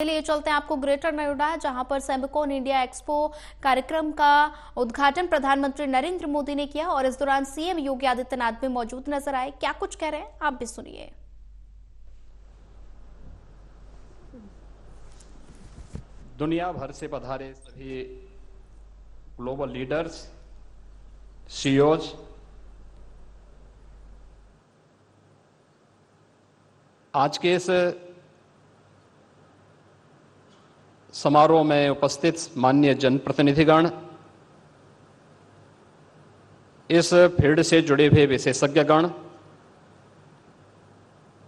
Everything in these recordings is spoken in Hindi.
लिए चलते हैं आपको ग्रेटर नोएडा, जहां पर सेमिकॉन इंडिया एक्सपो कार्यक्रम का उद्घाटन प्रधानमंत्री नरेंद्र मोदी ने किया और इस दौरान सीएम योगी आदित्यनाथ भी मौजूद नजर आए। क्या कुछ कह रहे हैं आप भी सुनिए। दुनिया भर से पधारे सभी ग्लोबल लीडर्स, सीईओज, आज के इस समारोह में उपस्थित माननीय जनप्रतिनिधिगण, इस फील्ड से जुड़े हुए विशेषज्ञगण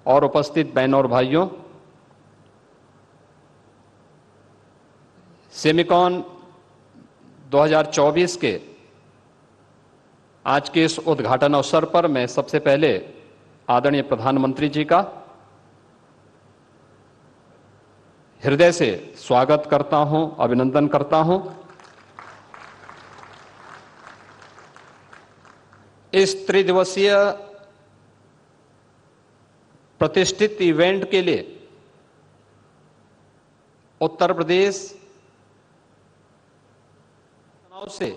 और उपस्थित बहनों और भाइयों, सेमिकॉन 2024 के आज के इस उद्घाटन अवसर पर मैं सबसे पहले आदरणीय प्रधानमंत्री जी का हृदय से स्वागत करता हूं, अभिनंदन करता हूं। इस त्रिदिवसीय प्रतिष्ठित इवेंट के लिए उत्तर प्रदेश से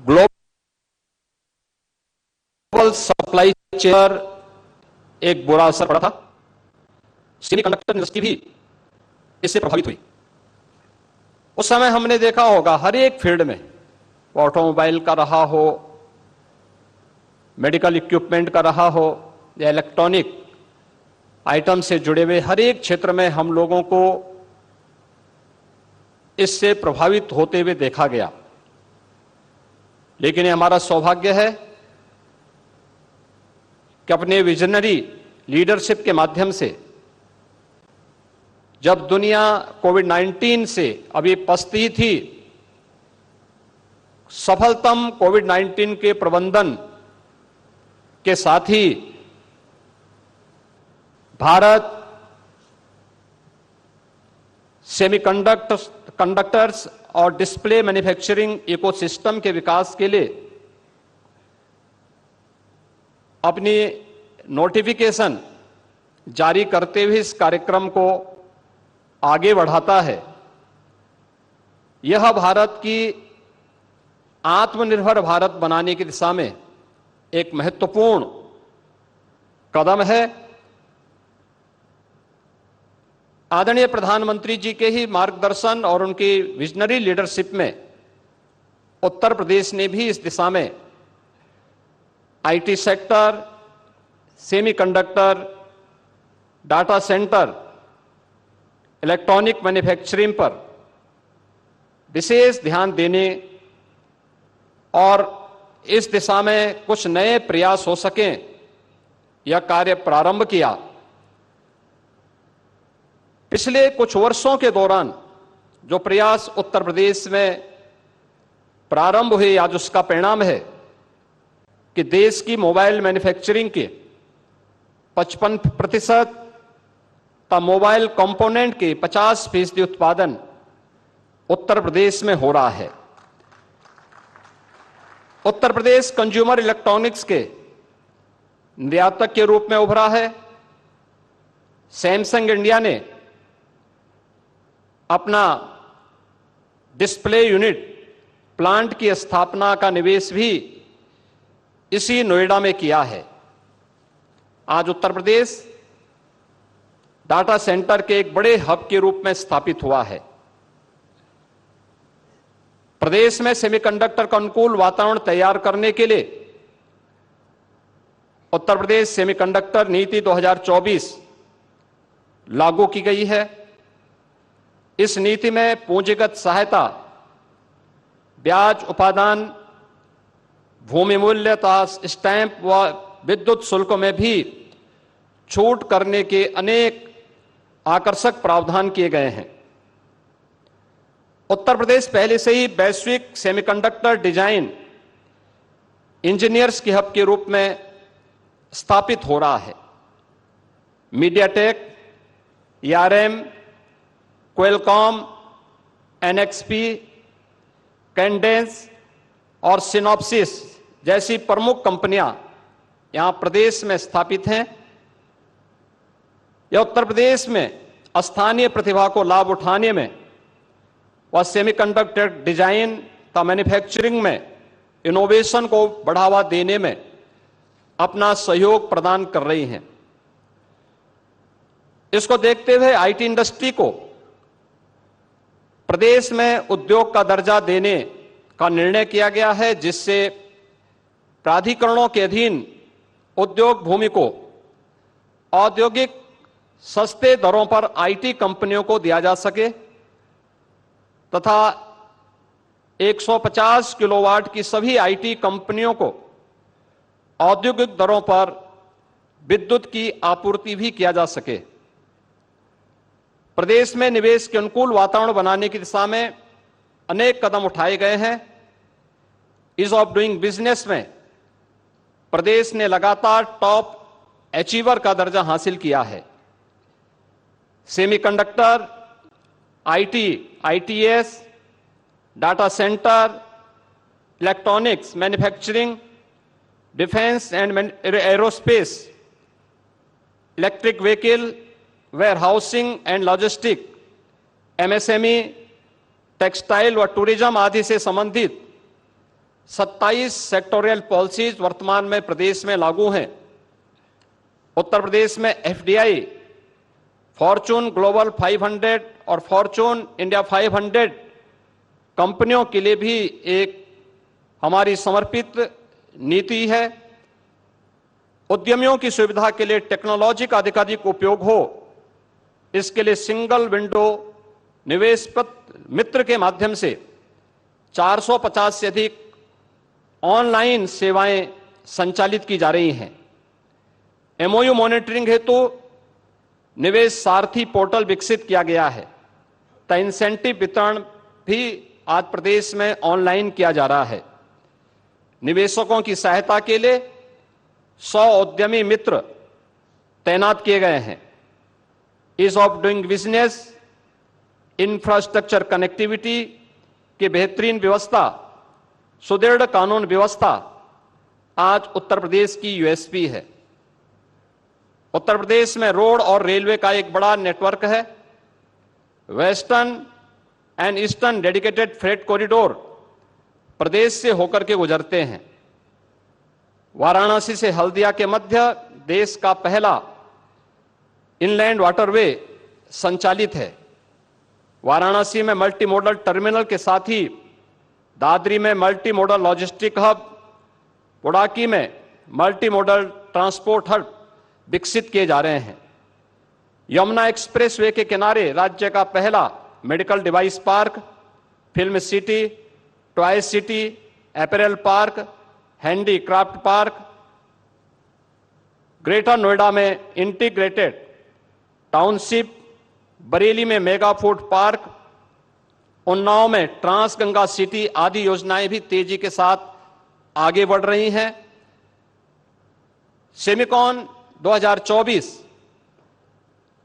ग्लोबल सप्लाई चेन पर एक बुरा असर पड़ा था। सेमीकंडक्टर इंडस्ट्री भी इससे प्रभावित हुई। उस समय हमने देखा होगा हर एक फील्ड में, वो ऑटोमोबाइल का रहा हो, मेडिकल इक्विपमेंट का रहा हो या इलेक्ट्रॉनिक आइटम से जुड़े हुए हर एक क्षेत्र में हम लोगों को इससे प्रभावित होते हुए देखा गया। लेकिन ये हमारा सौभाग्य है कि अपने विजनरी लीडरशिप के माध्यम से जब दुनिया कोविड-19 से अभी पछती थी, सफलतम कोविड-19 के प्रबंधन के साथ ही भारत सेमीकंडक्टर्स और डिस्प्ले मैन्युफैक्चरिंग इकोसिस्टम के विकास के लिए अपनी नोटिफिकेशन जारी करते हुए इस कार्यक्रम को आगे बढ़ाता है। यह भारत की आत्मनिर्भर भारत बनाने की दिशा में एक महत्वपूर्ण कदम है। आदरणीय प्रधानमंत्री जी के ही मार्गदर्शन और उनकी विजनरी लीडरशिप में उत्तर प्रदेश ने भी इस दिशा में IT sector, semiconductor, data centre, electronic manufacturing पर विशेष ध्यान देने और इस दिशा में कुछ नए प्रयास हो सकें, यह कार्य प्रारंभ किया। पिछले कुछ वर्षों के दौरान जो प्रयास उत्तर प्रदेश में प्रारंभ हुए, आज उसका परिणाम है कि देश की मोबाइल मैन्युफैक्चरिंग के 55% का मोबाइल कंपोनेंट के 50% उत्पादन उत्तर प्रदेश में हो रहा है। उत्तर प्रदेश कंज्यूमर इलेक्ट्रॉनिक्स के निर्यातक के रूप में उभरा है। सैमसंग इंडिया ने अपना डिस्प्ले यूनिट प्लांट की स्थापना का निवेश भी इसी नोएडा में किया है। आज उत्तर प्रदेश डाटा सेंटर के एक बड़े हब के रूप में स्थापित हुआ है। प्रदेश में सेमीकंडक्टर का अनुकूल वातावरण तैयार करने के लिए उत्तर प्रदेश सेमीकंडक्टर नीति 2024 लागू की गई है। इस नीति में पूंजीगत सहायता, ब्याज उपादान, भूमि मूल्य तथा स्टैंप व विद्युत शुल्क में भी छूट करने के अनेक आकर्षक प्रावधान किए गए हैं। उत्तर प्रदेश पहले से ही वैश्विक सेमीकंडक्टर डिजाइन इंजीनियर्स के हब के रूप में स्थापित हो रहा है। MediaTek, ARM, Qualcomm, NXP, Cadence और सिनॉप्सिस जैसी प्रमुख कंपनियां यहां प्रदेश में स्थापित हैं या उत्तर प्रदेश में स्थानीय प्रतिभा को लाभ उठाने में व सेमीकंडक्टर डिजाइन का मैन्युफैक्चरिंग में इनोवेशन को बढ़ावा देने में अपना सहयोग प्रदान कर रही हैं। इसको देखते हुए आईटी इंडस्ट्री को प्रदेश में उद्योग का दर्जा देने का निर्णय किया गया है, जिससे प्राधिकरणों के अधीन उद्योग भूमि को औद्योगिक सस्ते दरों पर आईटी कंपनियों को दिया जा सके तथा 150 किलोवाट की सभी आईटी कंपनियों को औद्योगिक दरों पर विद्युत की आपूर्ति भी किया जा सके। प्रदेश में निवेश के अनुकूल वातावरण बनाने की दिशा में अनेक कदम उठाए गए हैं। ईज ऑफ डूइंग बिजनेस में प्रदेश ने लगातार टॉप अचीवर का दर्जा हासिल किया है। Semiconductor, IT, ITS, data centre, electronics, manufacturing, defence and aerospace, electric vehicle, warehousing and logistic, MSME, textile व टूरिज्म आदि से संबंधित 27 सेक्टोरियल पॉलिसीज वर्तमान में प्रदेश में लागू हैं। उत्तर प्रदेश में एफडीआई, फॉर्चून ग्लोबल 500 और फॉर्चून इंडिया 500 कंपनियों के लिए भी एक हमारी समर्पित नीति है। उद्यमियों की सुविधा के लिए टेक्नोलॉजी का अधिकाधिक उपयोग हो, इसके लिए सिंगल विंडो निवेश मित्र के माध्यम से 450 से अधिक ऑनलाइन सेवाएं संचालित की जा रही हैं। एमओयू मॉनिटरिंग हेतु निवेश सारथी पोर्टल विकसित किया गया है। तो इंसेंटिव वितरण भी आज प्रदेश में ऑनलाइन किया जा रहा है। निवेशकों की सहायता के लिए 100 उद्यमी मित्र तैनात किए गए हैं। Ease of doing business, infrastructure connectivity की बेहतरीन व्यवस्था, सुदृढ़ कानून व्यवस्था आज उत्तर प्रदेश की यूएसपी है। उत्तर प्रदेश में रोड और रेलवे का एक बड़ा नेटवर्क है। Western and eastern dedicated freight corridor प्रदेश से होकर के गुजरते हैं। वाराणसी से हल्दिया के मध्य देश का पहला इनलैंड वाटरवे संचालित है। वाराणसी में मल्टी मॉडल टर्मिनल के साथ ही दादरी में मल्टी मॉडल लॉजिस्टिक हब, बुडाकी में मल्टी मॉडल ट्रांसपोर्ट हब विकसित किए जा रहे हैं। यमुना एक्सप्रेसवे के किनारे राज्य का पहला medical device park, film city, toy city, apparel park, handicraft park, greater Noida में इंटीग्रेटेड टाउनशिप, बरेली में मेगा फूड पार्क, उन्नाव में ट्रांस गंगा सिटी आदि योजनाएं भी तेजी के साथ आगे बढ़ रही हैं। सेमिकॉन 2024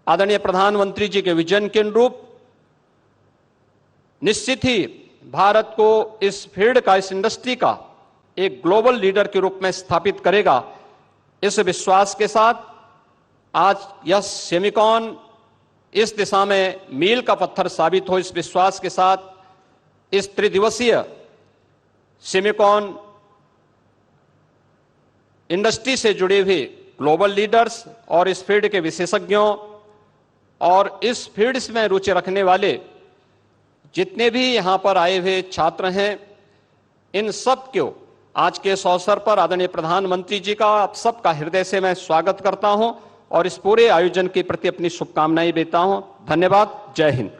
आदरणीय प्रधानमंत्री जी के विजन के अनुरूप निश्चित ही भारत को इस फील्ड का, इस इंडस्ट्री का एक ग्लोबल लीडर के रूप में स्थापित करेगा। इस विश्वास के साथ आज यह सेमिकॉन इस दिशा में मील का पत्थर साबित हो, इस विश्वास के साथ इस त्रिदिवसीय सेमिकॉन इंडस्ट्री से जुड़े हुए ग्लोबल लीडर्स और इस फील्ड के विशेषज्ञों और इस फील्ड में रुचि रखने वाले जितने भी यहां पर आए हुए छात्र हैं, इन सब को आज के इस अवसर पर आदरणीय प्रधानमंत्री जी का आप सबका हृदय से मैं स्वागत करता हूं और इस पूरे आयोजन के प्रति अपनी शुभकामनाएं देता हूं। धन्यवाद। जय हिंद।